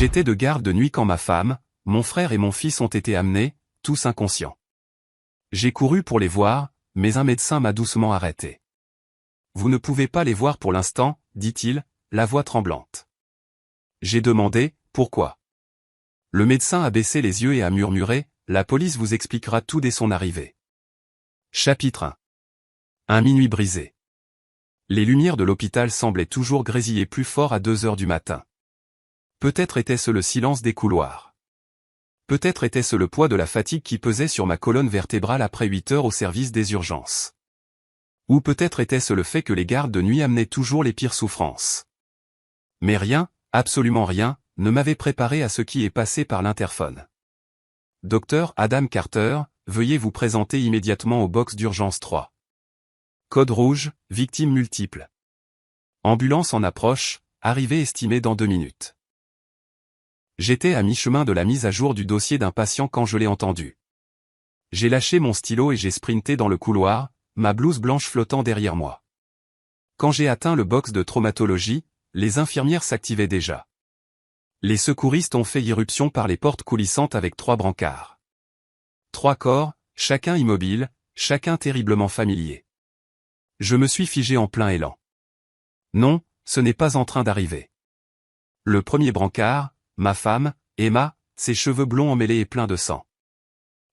J'étais de garde de nuit quand ma femme, mon frère et mon fils ont été amenés, tous inconscients. J'ai couru pour les voir, mais un médecin m'a doucement arrêté. Vous ne pouvez pas les voir pour l'instant, dit-il, la voix tremblante. J'ai demandé, pourquoi? Le médecin a baissé les yeux et a murmuré, la police vous expliquera tout dès son arrivée. Chapitre 1. Un minuit brisé. Les lumières de l'hôpital semblaient toujours grésiller plus fort à 2 heures du matin. Peut-être était-ce le silence des couloirs. Peut-être était-ce le poids de la fatigue qui pesait sur ma colonne vertébrale après 8 heures au service des urgences. Ou peut-être était-ce le fait que les gardes de nuit amenaient toujours les pires souffrances. Mais rien, absolument rien, ne m'avait préparé à ce qui est passé par l'interphone. Docteur Adam Carter, veuillez vous présenter immédiatement au box d'urgence 3. Code rouge, victime multiple. Ambulance en approche, arrivée estimée dans 2 minutes. J'étais à mi-chemin de la mise à jour du dossier d'un patient quand je l'ai entendu. J'ai lâché mon stylo et j'ai sprinté dans le couloir, ma blouse blanche flottant derrière moi. Quand j'ai atteint le box de traumatologie, les infirmières s'activaient déjà. Les secouristes ont fait irruption par les portes coulissantes avec 3 brancards. 3 corps, chacun immobile, chacun terriblement familier. Je me suis figé en plein élan. Non, ce n'est pas en train d'arriver. Le premier brancard, ma femme, Emma, ses cheveux blonds emmêlés et pleins de sang.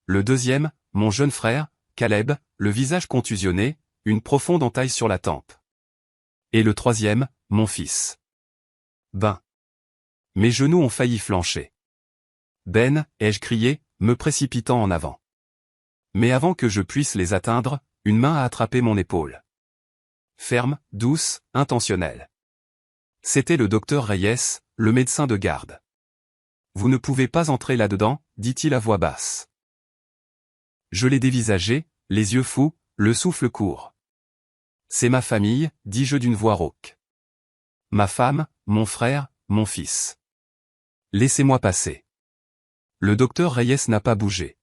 Le deuxième, mon jeune frère, Caleb, le visage contusionné, une profonde entaille sur la tempe. Et le troisième, mon fils. Ben. Mes genoux ont failli flancher. Ben, ai-je crié, me précipitant en avant. Mais avant que je puisse les atteindre, une main a attrapé mon épaule. Ferme, douce, intentionnelle. C'était le docteur Reyes, le médecin de garde. Vous ne pouvez pas entrer là-dedans, dit-il à voix basse. Je l'ai dévisagé, les yeux fous, le souffle court. C'est ma famille, dis-je d'une voix rauque. Ma femme, mon frère, mon fils. Laissez-moi passer. Le docteur Reyes n'a pas bougé.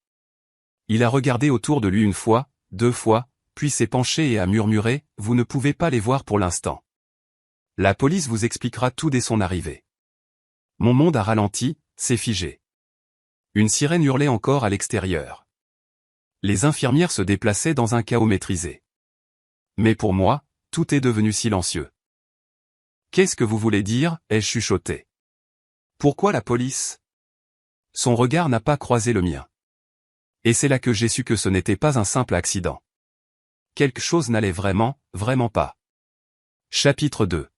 Il a regardé autour de lui 1 fois, 2 fois, puis s'est penché et a murmuré, vous ne pouvez pas les voir pour l'instant. La police vous expliquera tout dès son arrivée. Mon monde a ralenti, s'est figé. Une sirène hurlait encore à l'extérieur. Les infirmières se déplaçaient dans un chaos maîtrisé. Mais pour moi, tout est devenu silencieux. Qu'est-ce que vous voulez dire, ai-je chuchoté. Pourquoi la police? Son regard n'a pas croisé le mien. Et c'est là que j'ai su que ce n'était pas un simple accident. Quelque chose n'allait vraiment, vraiment pas. Chapitre 2.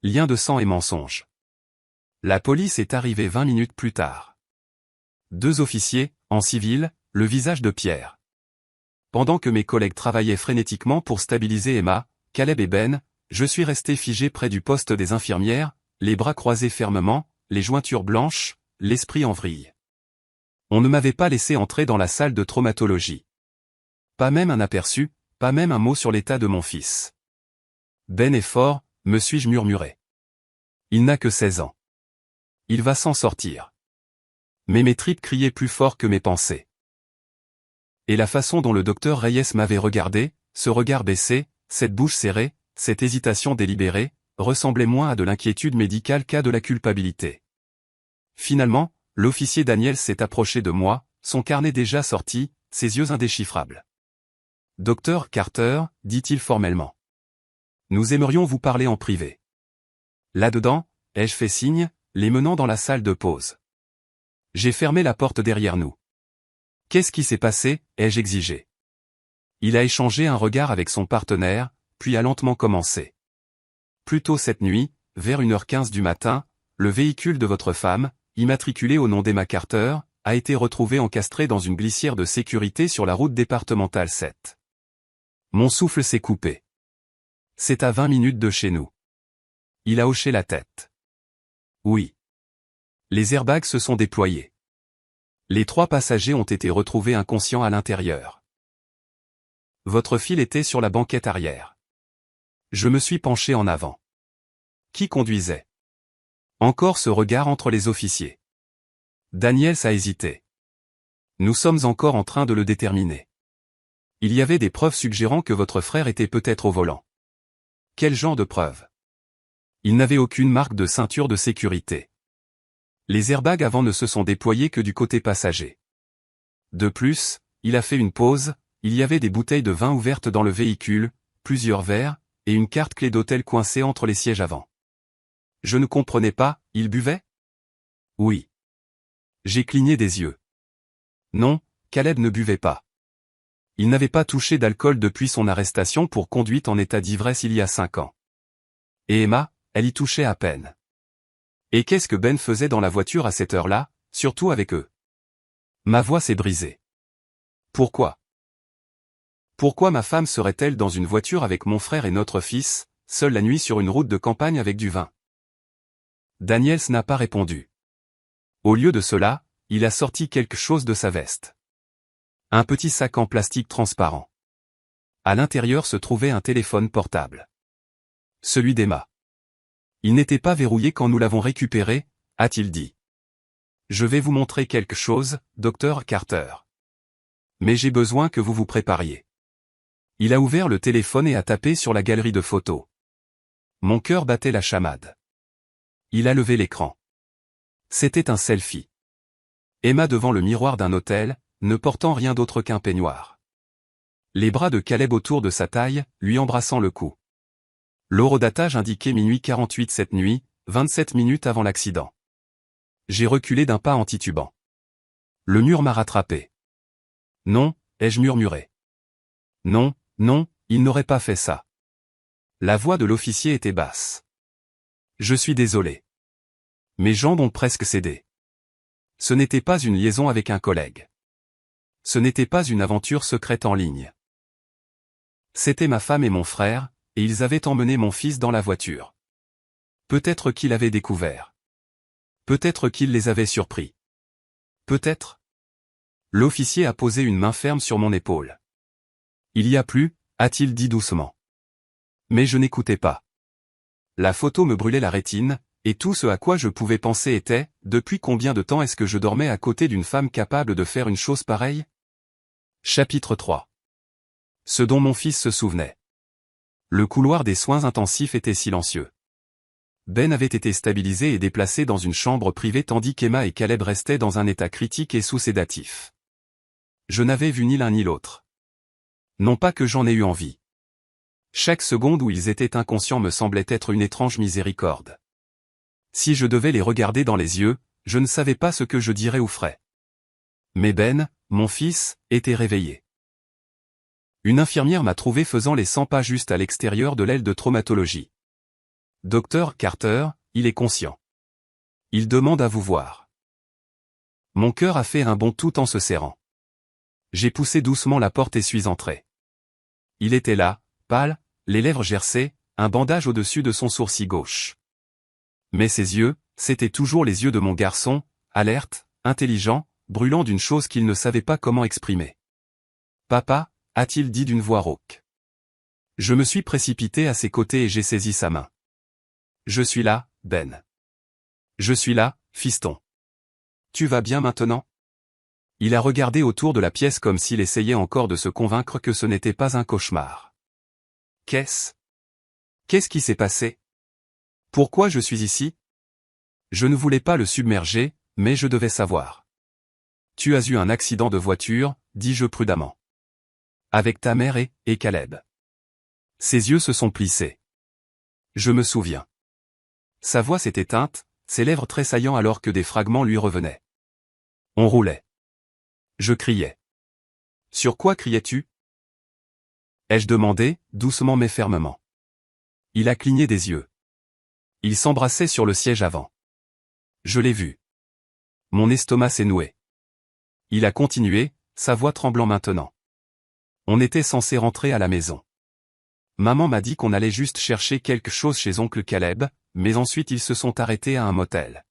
Lien de sang et mensonge. La police est arrivée 20 minutes plus tard. 2 officiers, en civil, le visage de pierre. Pendant que mes collègues travaillaient frénétiquement pour stabiliser Emma, Caleb et Ben, je suis resté figé près du poste des infirmières, les bras croisés fermement, les jointures blanches, l'esprit en vrille. On ne m'avait pas laissé entrer dans la salle de traumatologie. Pas même un aperçu, pas même un mot sur l'état de mon fils. Ben est fort, me suis-je murmuré. Il n'a que 16 ans. Il va s'en sortir. Mais mes tripes criaient plus fort que mes pensées. Et la façon dont le docteur Reyes m'avait regardé, ce regard baissé, cette bouche serrée, cette hésitation délibérée, ressemblait moins à de l'inquiétude médicale qu'à de la culpabilité. Finalement, l'officier Daniel s'est approché de moi, son carnet déjà sorti, ses yeux indéchiffrables. « Docteur Carter, dit-il formellement. Nous aimerions vous parler en privé. » Là-dedans, ai-je fait signe, les menant dans la salle de pause. J'ai fermé la porte derrière nous. Qu'est-ce qui s'est passé, ai-je exigé. Il a échangé un regard avec son partenaire, puis a lentement commencé. Plus tôt cette nuit, vers 1h15 du matin, le véhicule de votre femme, immatriculé au nom d'Emma Carter, a été retrouvé encastré dans une glissière de sécurité sur la route départementale 7. Mon souffle s'est coupé. C'est à 20 minutes de chez nous. Il a hoché la tête. Oui. Les airbags se sont déployés. Les 3 passagers ont été retrouvés inconscients à l'intérieur. Votre fil était sur la banquette arrière. Je me suis penché en avant. Qui conduisait? Encore ce regard entre les officiers. Daniels a hésité. Nous sommes encore en train de le déterminer. Il y avait des preuves suggérant que votre frère était peut-être au volant. Quel genre de preuves? Il n'avait aucune marque de ceinture de sécurité. Les airbags avant ne se sont déployés que du côté passager. De plus, il a fait une pause, il y avait des bouteilles de vin ouvertes dans le véhicule, plusieurs verres, et une carte clé d'hôtel coincée entre les sièges avant. Je ne comprenais pas, il buvait? Oui. J'ai cligné des yeux. Non, Caleb ne buvait pas. Il n'avait pas touché d'alcool depuis son arrestation pour conduite en état d'ivresse il y a 5 ans. Et Emma, elle y touchait à peine. Et qu'est-ce que Ben faisait dans la voiture à cette heure-là, surtout avec eux? Ma voix s'est brisée. Pourquoi? Pourquoi ma femme serait-elle dans une voiture avec mon frère et notre fils, seule la nuit sur une route de campagne avec du vin? Daniels n'a pas répondu. Au lieu de cela, il a sorti quelque chose de sa veste. Un petit sac en plastique transparent. À l'intérieur se trouvait un téléphone portable. Celui d'Emma. Il n'était pas verrouillé quand nous l'avons récupéré, a-t-il dit. Je vais vous montrer quelque chose, docteur Carter. Mais j'ai besoin que vous vous prépariez. Il a ouvert le téléphone et a tapé sur la galerie de photos. Mon cœur battait la chamade. Il a levé l'écran. C'était un selfie. Emma devant le miroir d'un hôtel, ne portant rien d'autre qu'un peignoir. Les bras de Caleb autour de sa taille, lui embrassant le cou. L'horodatage indiquait minuit 48 cette nuit, 27 minutes avant l'accident. J'ai reculé d'un pas en titubant. Le mur m'a rattrapé. Non, ai-je murmuré. Non, non, il n'aurait pas fait ça. La voix de l'officier était basse. Je suis désolé. Mes jambes ont presque cédé. Ce n'était pas une liaison avec un collègue. Ce n'était pas une aventure secrète en ligne. C'était ma femme et mon frère, et ils avaient emmené mon fils dans la voiture. Peut-être qu'il avait découvert. Peut-être qu'il les avait surpris. Peut-être. L'officier a posé une main ferme sur mon épaule. Il y a plus, a-t-il dit doucement. Mais je n'écoutais pas. La photo me brûlait la rétine, et tout ce à quoi je pouvais penser était, depuis combien de temps est-ce que je dormais à côté d'une femme capable de faire une chose pareille? Chapitre 3. Ce dont mon fils se souvenait. Le couloir des soins intensifs était silencieux. Ben avait été stabilisé et déplacé dans une chambre privée tandis qu'Emma et Caleb restaient dans un état critique et sous sédatif. Je n'avais vu ni l'un ni l'autre. Non pas que j'en ai eu envie. Chaque seconde où ils étaient inconscients me semblait être une étrange miséricorde. Si je devais les regarder dans les yeux, je ne savais pas ce que je dirais ou ferais. Mais Ben, mon fils, était réveillé. Une infirmière m'a trouvé faisant les 100 pas juste à l'extérieur de l'aile de traumatologie. Docteur Carter, il est conscient. Il demande à vous voir. Mon cœur a fait un bond tout en se serrant. J'ai poussé doucement la porte et suis entré. Il était là, pâle, les lèvres gercées, un bandage au-dessus de son sourcil gauche. Mais ses yeux, c'étaient toujours les yeux de mon garçon, alertes, intelligents, brûlant d'une chose qu'il ne savait pas comment exprimer. Papa, a-t-il dit d'une voix rauque. Je me suis précipité à ses côtés et j'ai saisi sa main. Je suis là, Ben. Je suis là, fiston. Tu vas bien maintenant? Il a regardé autour de la pièce comme s'il essayait encore de se convaincre que ce n'était pas un cauchemar. Qu'est-ce qui s'est passé? Pourquoi je suis ici? Je ne voulais pas le submerger, mais je devais savoir. Tu as eu un accident de voiture, dis-je prudemment. Avec ta mère et Caleb. Ses yeux se sont plissés. Je me souviens. Sa voix s'est éteinte, ses lèvres tressaillant alors que des fragments lui revenaient. On roulait. Je criais. Sur quoi criais-tu? Ai-je demandé, doucement mais fermement. Il a cligné des yeux. Il s'embrassait sur le siège avant. Je l'ai vu. Mon estomac s'est noué. Il a continué, sa voix tremblant maintenant. On était censé rentrer à la maison. Maman m'a dit qu'on allait juste chercher quelque chose chez oncle Caleb, mais ensuite ils se sont arrêtés à un motel.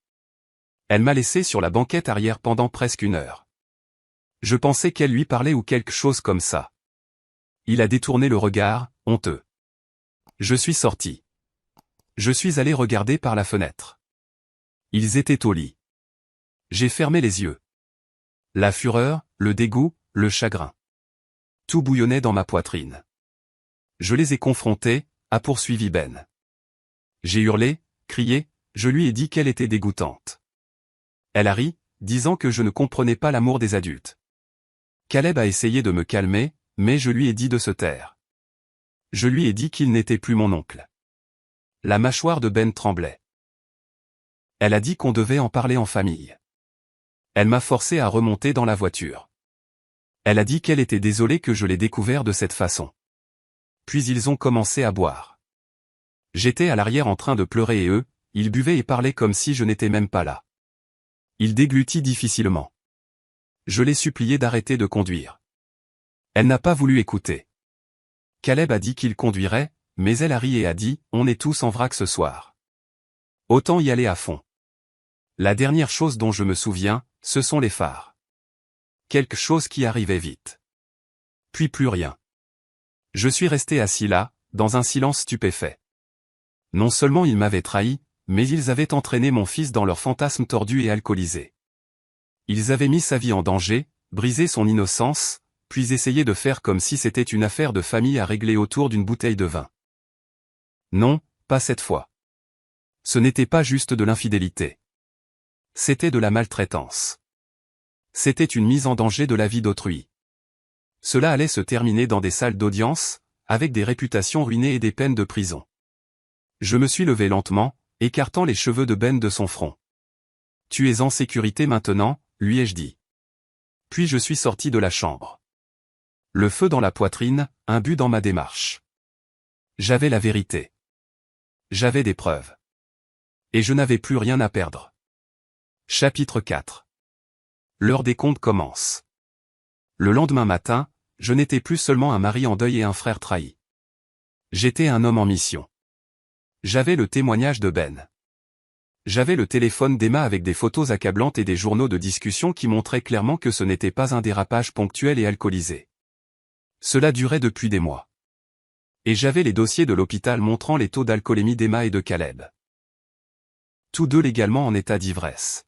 Elle m'a laissé sur la banquette arrière pendant presque 1 heure. Je pensais qu'elle lui parlait ou quelque chose comme ça. Il a détourné le regard, honteux. Je suis sorti. Je suis allé regarder par la fenêtre. Ils étaient au lit. J'ai fermé les yeux. La fureur, le dégoût, le chagrin. Tout bouillonnait dans ma poitrine. Je les ai confrontés, a poursuivi Ben. J'ai hurlé, crié, je lui ai dit qu'elle était dégoûtante. Elle a ri, disant que je ne comprenais pas l'amour des adultes. Caleb a essayé de me calmer, mais je lui ai dit de se taire. Je lui ai dit qu'il n'était plus mon oncle. La mâchoire de Ben tremblait. Elle a dit qu'on devait en parler en famille. Elle m'a forcé à remonter dans la voiture. Elle a dit qu'elle était désolée que je l'ai découvert de cette façon. Puis ils ont commencé à boire. J'étais à l'arrière en train de pleurer et eux, ils buvaient et parlaient comme si je n'étais même pas là. Il déglutit difficilement. Je l'ai supplié d'arrêter de conduire. Elle n'a pas voulu écouter. Caleb a dit qu'il conduirait, mais elle a ri et a dit « On est tous en vrac ce soir. Autant y aller à fond. » La dernière chose dont je me souviens, ce sont les phares. Quelque chose qui arrivait vite. Puis plus rien. Je suis resté assis là, dans un silence stupéfait. Non seulement ils m'avaient trahi, mais ils avaient entraîné mon fils dans leur fantasme tordu et alcoolisé. Ils avaient mis sa vie en danger, brisé son innocence, puis essayé de faire comme si c'était une affaire de famille à régler autour d'une bouteille de vin. Non, pas cette fois. Ce n'était pas juste de l'infidélité. C'était de la maltraitance. C'était une mise en danger de la vie d'autrui. Cela allait se terminer dans des salles d'audience, avec des réputations ruinées et des peines de prison. Je me suis levé lentement, écartant les cheveux de Ben de son front. « Tu es en sécurité maintenant », lui ai-je dit. Puis je suis sorti de la chambre. Le feu dans la poitrine, imbu dans ma démarche. J'avais la vérité. J'avais des preuves. Et je n'avais plus rien à perdre. Chapitre 4. L'heure des comptes commence. Le lendemain matin, je n'étais plus seulement un mari en deuil et un frère trahi. J'étais un homme en mission. J'avais le témoignage de Ben. J'avais le téléphone d'Emma avec des photos accablantes et des journaux de discussion qui montraient clairement que ce n'était pas un dérapage ponctuel et alcoolisé. Cela durait depuis des mois. Et j'avais les dossiers de l'hôpital montrant les taux d'alcoolémie d'Emma et de Caleb. Tous deux légalement en état d'ivresse.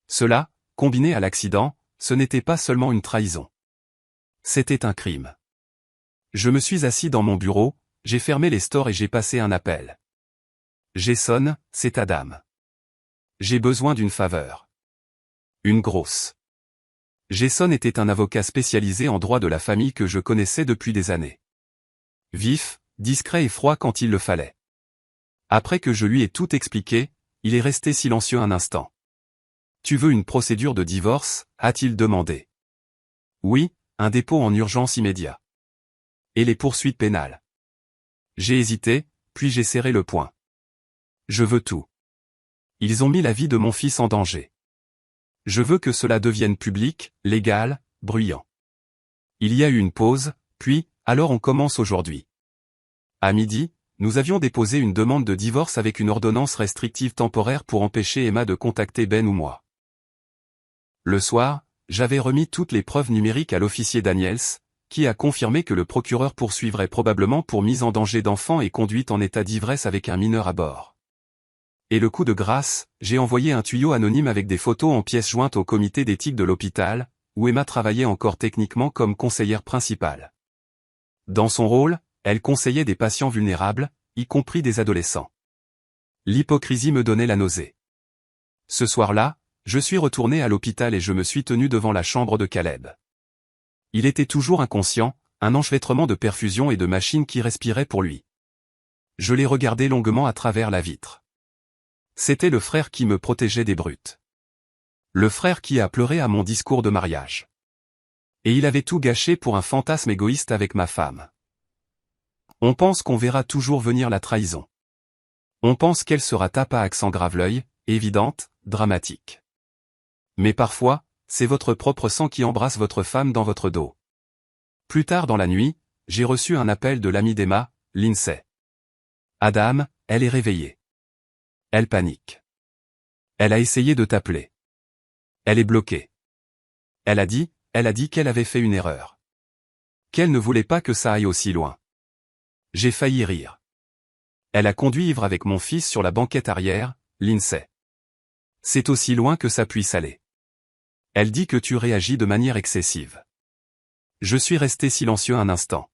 Cela, combiné à l'accident, ce n'était pas seulement une trahison. C'était un crime. Je me suis assis dans mon bureau, j'ai fermé les stores et j'ai passé un appel. Jason, c'est ta dame. J'ai besoin d'une faveur. Une grosse. Jason était un avocat spécialisé en droit de la famille que je connaissais depuis des années. Vif, discret et froid quand il le fallait. Après que je lui ai tout expliqué, il est resté silencieux un instant. « Tu veux une procédure de divorce ?» a-t-il demandé. « Oui, un dépôt en urgence immédiat. » « Et les poursuites pénales ?» J'ai hésité, puis j'ai serré le poing. « Je veux tout. Ils ont mis la vie de mon fils en danger. Je veux que cela devienne public, légal, bruyant. » Il y a eu une pause, puis, alors on commence aujourd'hui. À midi, nous avions déposé une demande de divorce avec une ordonnance restrictive temporaire pour empêcher Emma de contacter Ben ou moi. Le soir, j'avais remis toutes les preuves numériques à l'officier Daniels, qui a confirmé que le procureur poursuivrait probablement pour mise en danger d'enfant et conduite en état d'ivresse avec un mineur à bord. Et le coup de grâce, j'ai envoyé un tuyau anonyme avec des photos en pièces jointes au comité d'éthique de l'hôpital, où Emma travaillait encore techniquement comme conseillère principale. Dans son rôle, elle conseillait des patients vulnérables, y compris des adolescents. L'hypocrisie me donnait la nausée. Ce soir-là, je suis retourné à l'hôpital et je me suis tenu devant la chambre de Caleb. Il était toujours inconscient, un enchevêtrement de perfusion et de machines qui respiraient pour lui. Je l'ai regardé longuement à travers la vitre. C'était le frère qui me protégeait des brutes. Le frère qui a pleuré à mon discours de mariage. Et il avait tout gâché pour un fantasme égoïste avec ma femme. On pense qu'on verra toujours venir la trahison. On pense qu'elle sera tape à accent grave-l'œil, évidente, dramatique. Mais parfois, c'est votre propre sang qui embrasse votre femme dans votre dos. Plus tard dans la nuit, j'ai reçu un appel de l'ami d'Emma, Lindsay. Adam, elle est réveillée. Elle panique. Elle a essayé de t'appeler. Elle est bloquée. Elle a dit qu'elle avait fait une erreur. Qu'elle ne voulait pas que ça aille aussi loin. J'ai failli rire. Elle a conduit ivre avec mon fils sur la banquette arrière, Lindsay. C'est aussi loin que ça puisse aller. Elle dit que tu réagis de manière excessive. Je suis resté silencieux un instant.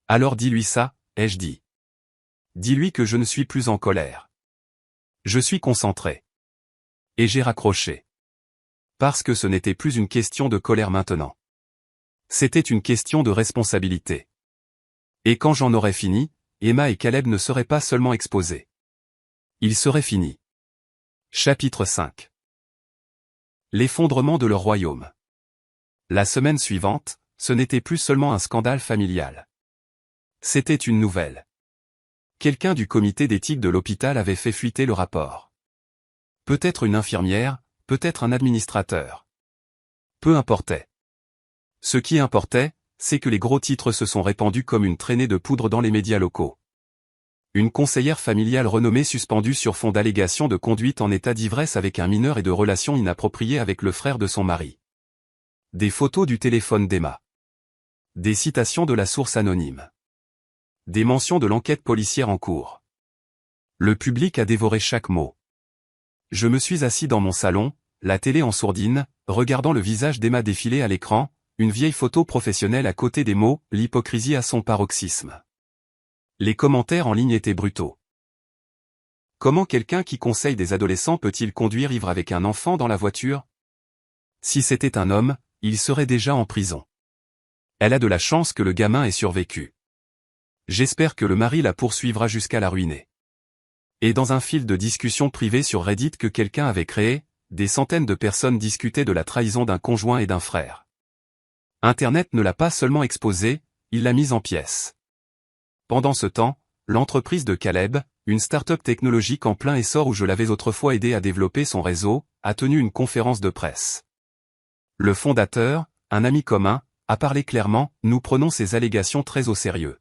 Alors dis-lui ça, ai-je dit. Dis-lui que je ne suis plus en colère. Je suis concentré. Et j'ai raccroché. Parce que ce n'était plus une question de colère maintenant. C'était une question de responsabilité. Et quand j'en aurais fini, Emma et Caleb ne seraient pas seulement exposés. Ils seraient finis. Chapitre 5. L'effondrement de leur royaume. La semaine suivante, ce n'était plus seulement un scandale familial. C'était une nouvelle. Quelqu'un du comité d'éthique de l'hôpital avait fait fuiter le rapport. Peut-être une infirmière, peut-être un administrateur. Peu importait. Ce qui importait, c'est que les gros titres se sont répandus comme une traînée de poudre dans les médias locaux. Une conseillère familiale renommée suspendue sur fond d'allégations de conduite en état d'ivresse avec un mineur et de relations inappropriées avec le frère de son mari. Des photos du téléphone d'Emma. Des citations de la source anonyme. Des mentions de l'enquête policière en cours. Le public a dévoré chaque mot. Je me suis assis dans mon salon, la télé en sourdine, regardant le visage d'Emma défiler à l'écran, une vieille photo professionnelle à côté des mots, l'hypocrisie à son paroxysme. Les commentaires en ligne étaient brutaux. Comment quelqu'un qui conseille des adolescents peut-il conduire ivre avec un enfant dans la voiture? Si c'était un homme, il serait déjà en prison. Elle a de la chance que le gamin ait survécu. J'espère que le mari la poursuivra jusqu'à la ruiner. Et dans un fil de discussion privée sur Reddit que quelqu'un avait créé, des centaines de personnes discutaient de la trahison d'un conjoint et d'un frère. Internet ne l'a pas seulement exposée, il l'a mise en pièces. Pendant ce temps, l'entreprise de Caleb, une start-up technologique en plein essor où je l'avais autrefois aidé à développer son réseau, a tenu une conférence de presse. Le fondateur, un ami commun, a parlé clairement, nous prenons ces allégations très au sérieux.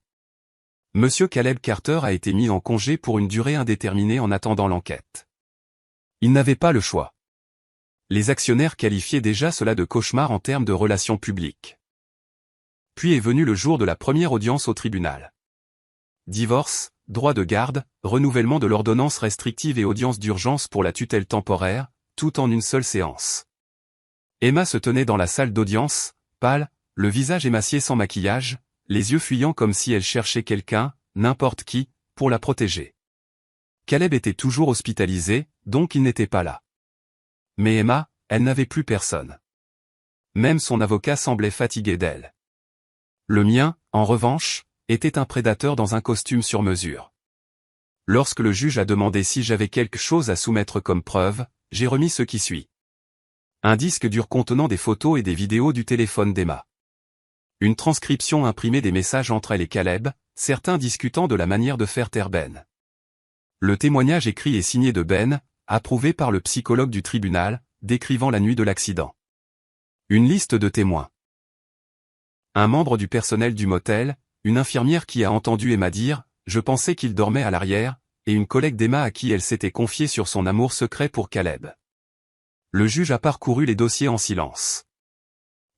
Monsieur Caleb Carter a été mis en congé pour une durée indéterminée en attendant l'enquête. Il n'avait pas le choix. Les actionnaires qualifiaient déjà cela de cauchemar en termes de relations publiques. Puis est venu le jour de la première audience au tribunal. Divorce, droit de garde, renouvellement de l'ordonnance restrictive et audience d'urgence pour la tutelle temporaire, tout en une seule séance. Emma se tenait dans la salle d'audience, pâle, le visage émacié sans maquillage, les yeux fuyants comme si elle cherchait quelqu'un, n'importe qui, pour la protéger. Caleb était toujours hospitalisé, donc il n'était pas là. Mais Emma, elle n'avait plus personne. Même son avocat semblait fatigué d'elle. Le mien, en revanche, était un prédateur dans un costume sur mesure. Lorsque le juge a demandé si j'avais quelque chose à soumettre comme preuve, j'ai remis ce qui suit. Un disque dur contenant des photos et des vidéos du téléphone d'Emma. Une transcription imprimée des messages entre elle et Caleb, certains discutant de la manière de faire taire Ben. Le témoignage écrit et signé de Ben, approuvé par le psychologue du tribunal, décrivant la nuit de l'accident. Une liste de témoins. Un membre du personnel du motel, une infirmière qui a entendu Emma dire « Je pensais qu'il dormait à l'arrière », et une collègue d'Emma à qui elle s'était confiée sur son amour secret pour Caleb. Le juge a parcouru les dossiers en silence.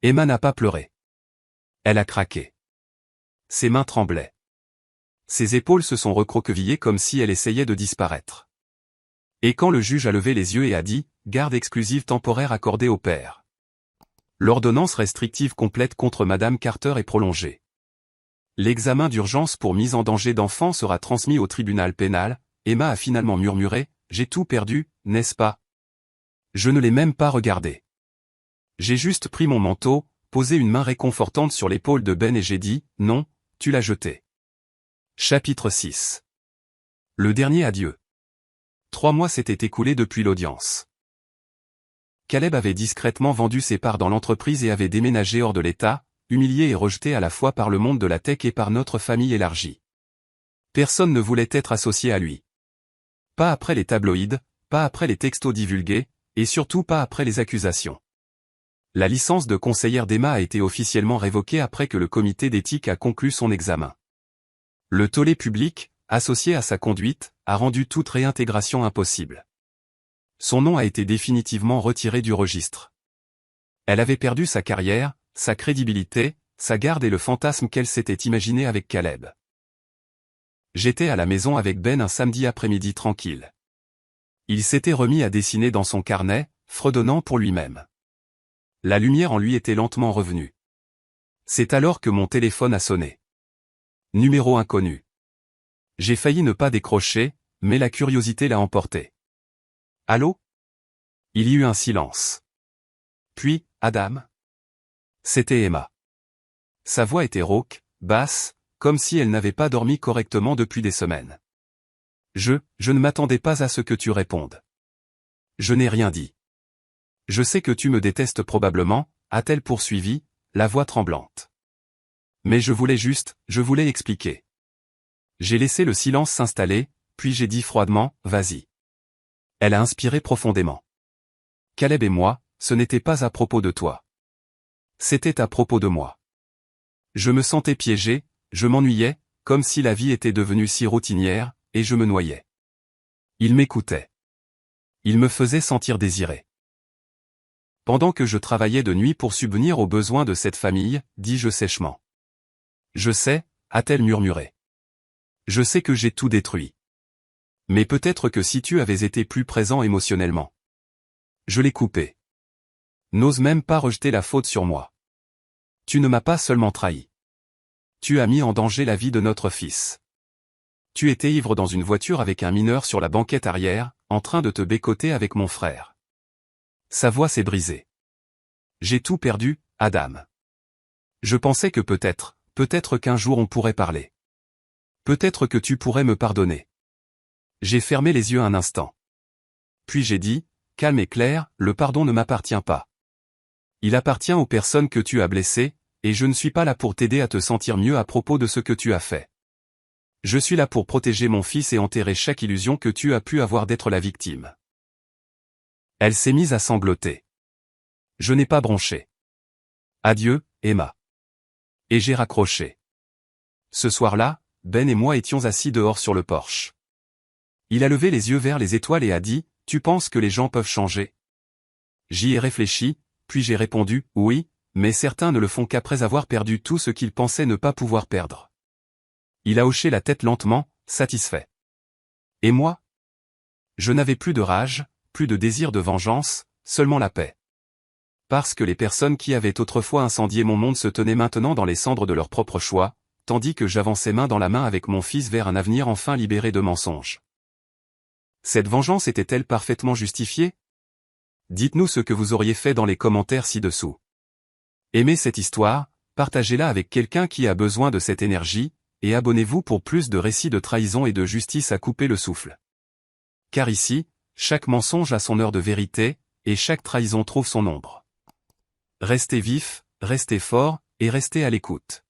Emma n'a pas pleuré. Elle a craqué. Ses mains tremblaient. Ses épaules se sont recroquevillées comme si elle essayait de disparaître. Et quand le juge a levé les yeux et a dit « Garde exclusive temporaire accordée au père », l'ordonnance restrictive complète contre Madame Carter est prolongée. L'examen d'urgence pour mise en danger d'enfant sera transmis au tribunal pénal. Emma a finalement murmuré « J'ai tout perdu, n'est-ce pas ?» Je ne l'ai même pas regardé. J'ai juste pris mon manteau, posé une main réconfortante sur l'épaule de Ben et j'ai dit « Non, tu l'as jeté. » Chapitre 6. Le dernier adieu. 3 mois s'étaient écoulés depuis l'audience. Caleb avait discrètement vendu ses parts dans l'entreprise et avait déménagé hors de l'État, humilié et rejeté à la fois par le monde de la tech et par notre famille élargie. Personne ne voulait être associé à lui. Pas après les tabloïds, pas après les textos divulgués, et surtout pas après les accusations. La licence de conseillère d'Emma a été officiellement révoquée après que le comité d'éthique a conclu son examen. Le tollé public, associé à sa conduite, a rendu toute réintégration impossible. Son nom a été définitivement retiré du registre. Elle avait perdu sa carrière, sa crédibilité, sa garde et le fantasme qu'elle s'était imaginé avec Caleb. J'étais à la maison avec Ben un samedi après-midi tranquille. Il s'était remis à dessiner dans son carnet, fredonnant pour lui-même. La lumière en lui était lentement revenue. C'est alors que mon téléphone a sonné. Numéro inconnu. J'ai failli ne pas décrocher, mais la curiosité l'a emporté. Allô? Il y eut un silence. Puis, Adam? C'était Emma. Sa voix était rauque, basse, comme si elle n'avait pas dormi correctement depuis des semaines. Je ne m'attendais pas à ce que tu répondes. Je n'ai rien dit. Je sais que tu me détestes probablement, a-t-elle poursuivi, la voix tremblante. Mais je voulais expliquer. J'ai laissé le silence s'installer, puis j'ai dit froidement, vas-y. Elle a inspiré profondément. Caleb et moi, ce n'était pas à propos de toi. C'était à propos de moi. Je me sentais piégé, je m'ennuyais, comme si la vie était devenue si routinière, et je me noyais. Il m'écoutait. Il me faisait sentir désiré. Pendant que je travaillais de nuit pour subvenir aux besoins de cette famille, dis-je sèchement. Je sais, a-t-elle murmuré. Je sais que j'ai tout détruit. Mais peut-être que si tu avais été plus présent émotionnellement. Je l'ai coupé. N'ose même pas rejeter la faute sur moi. Tu ne m'as pas seulement trahi. Tu as mis en danger la vie de notre fils. Tu étais ivre dans une voiture avec un mineur sur la banquette arrière, en train de te bécoter avec mon frère. Sa voix s'est brisée. J'ai tout perdu, Adam. Je pensais que peut-être qu'un jour on pourrait parler. Peut-être que tu pourrais me pardonner. J'ai fermé les yeux un instant. Puis j'ai dit, calme et clair, le pardon ne m'appartient pas. Il appartient aux personnes que tu as blessées, et je ne suis pas là pour t'aider à te sentir mieux à propos de ce que tu as fait. Je suis là pour protéger mon fils et enterrer chaque illusion que tu as pu avoir d'être la victime. Elle s'est mise à sangloter. Je n'ai pas bronché. Adieu, Emma. Et j'ai raccroché. Ce soir-là, Ben et moi étions assis dehors sur le porche. Il a levé les yeux vers les étoiles et a dit, « Tu penses que les gens peuvent changer ?» J'y ai réfléchi, puis j'ai répondu, « Oui, mais certains ne le font qu'après avoir perdu tout ce qu'ils pensaient ne pas pouvoir perdre. » Il a hoché la tête lentement, satisfait. Et moi? Je n'avais plus de rage, plus de désir de vengeance, seulement la paix. Parce que les personnes qui avaient autrefois incendié mon monde se tenaient maintenant dans les cendres de leur propre choix, tandis que j'avançais main dans la main avec mon fils vers un avenir enfin libéré de mensonges. Cette vengeance était-elle parfaitement justifiée? Dites-nous ce que vous auriez fait dans les commentaires ci-dessous. Aimez cette histoire, partagez-la avec quelqu'un qui a besoin de cette énergie, et abonnez-vous pour plus de récits de trahison et de justice à couper le souffle. Car ici, chaque mensonge a son heure de vérité, et chaque trahison trouve son ombre. Restez vifs, restez forts, et restez à l'écoute.